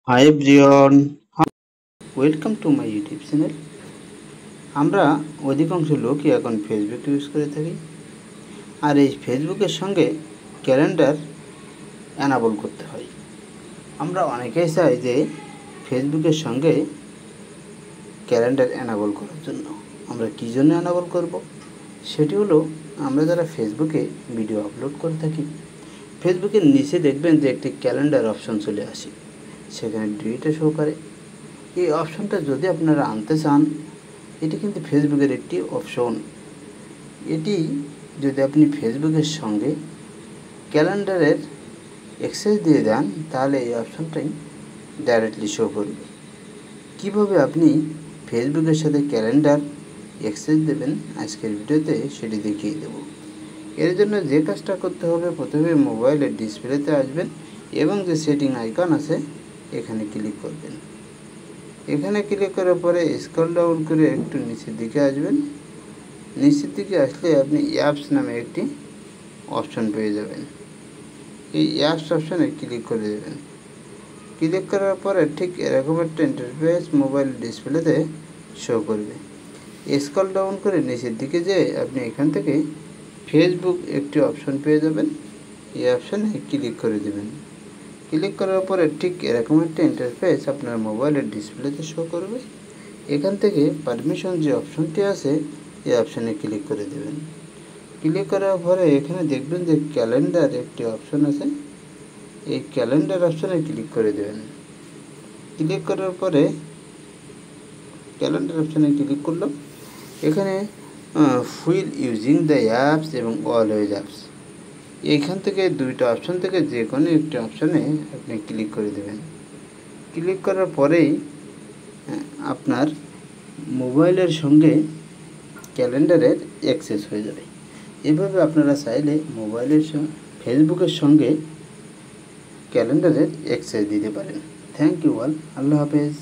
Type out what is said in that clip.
Hi everyone, welcome to my YouTube channel. আমরা অধিকাংশ লোকই এখন ফেসবুক ইউজ করে থাকি, আর এই ফেসবুকের সঙ্গে ক্যালেন্ডার অ্যানাবল করতে হয়। আমরা অনেকেই চাই যে ফেসবুকের সঙ্গে ক্যালেন্ডার অ্যানাবল করার জন্য। আমরা কী জন্য অ্যানাবল করব? সেটি হলো, আমরা যারা ফেসবুকে ভিডিও আপলোড করে থাকি, ফেসবুকের নিচে দেখবেন যে একটি ক্যালেন্ডার অপশন চলে আসে, সেখানে ডেটে শো করে। এই অপশনটা যদি আপনারা আনতে চান, এটি কিন্তু ফেসবুকের একটি অপশন। এটি যদি আপনি ফেসবুকের সঙ্গে ক্যালেন্ডারের অ্যাক্সেস দিয়ে দেন, তাহলে এই অপশনটাই ডাইরেক্টলি শো করবে। কিভাবে আপনি ফেসবুকের সাথে ক্যালেন্ডার অ্যাক্সেস দেবেন, আজকের ভিডিওতে সেটি দেখিয়ে দেব। এর জন্য যে কাজটা করতে হবে, প্রথমে মোবাইলের ডিসপ্লেতে আসবেন এবং যে সেটিং আইকন আছে এখানে ক্লিক করবেন। এখানে ক্লিক করার পরে স্ক্রল ডাউন করে একটু নিচের দিকে আসবেন। নিচের দিকে আসলে আপনি অ্যাপস নামে একটি অপশন পেয়ে যাবেন। এই অ্যাপস অপশানে ক্লিক করে দেবেন। ক্লিক করার পরে ঠিক এরকম একটা ইন্টারফেস মোবাইল ডিসপ্লেতে শো করবে। স্ক্রল ডাউন করে নিচের দিকে যেয়ে আপনি এখান থেকে ফেসবুক একটি অপশন পেয়ে যাবেন। এই অপশানে ক্লিক করে দেবেন। ক্লিক করার পরে ঠিক এরকম একটা ইন্টারফেস আপনার মোবাইলের ডিসপ্লেতে শো করবে। এখান থেকে পারমিশন যে অপশনটি আছে, এই অপশানে ক্লিক করে দেবেন। ক্লিক করার পরে এখানে দেখবেন যে ক্যালেন্ডার একটি অপশন আছে, এই ক্যালেন্ডার অপশানে ক্লিক করে দেবেন। ক্লিক করার পরে ক্যালেন্ডার অপশানে ক্লিক করলাম। এখানে হুইল ইউজিং দ্য অ্যাপস এবং অলওয়েজ অ্যাপস, এইখান থেকে দুইটা অপশন থেকে যে কোনো একটি অপশানে আপনি ক্লিক করে দেবেন। ক্লিক করার পরেই আপনার মোবাইলের সঙ্গে ক্যালেন্ডারের অ্যাক্সেস হয়ে যাবে। এভাবে আপনারা চাইলে মোবাইলের ফেসবুকের সঙ্গে ক্যালেন্ডারের অ্যাক্সেস দিতে পারেন। Thank you all. আল্লাহ হাফেজ।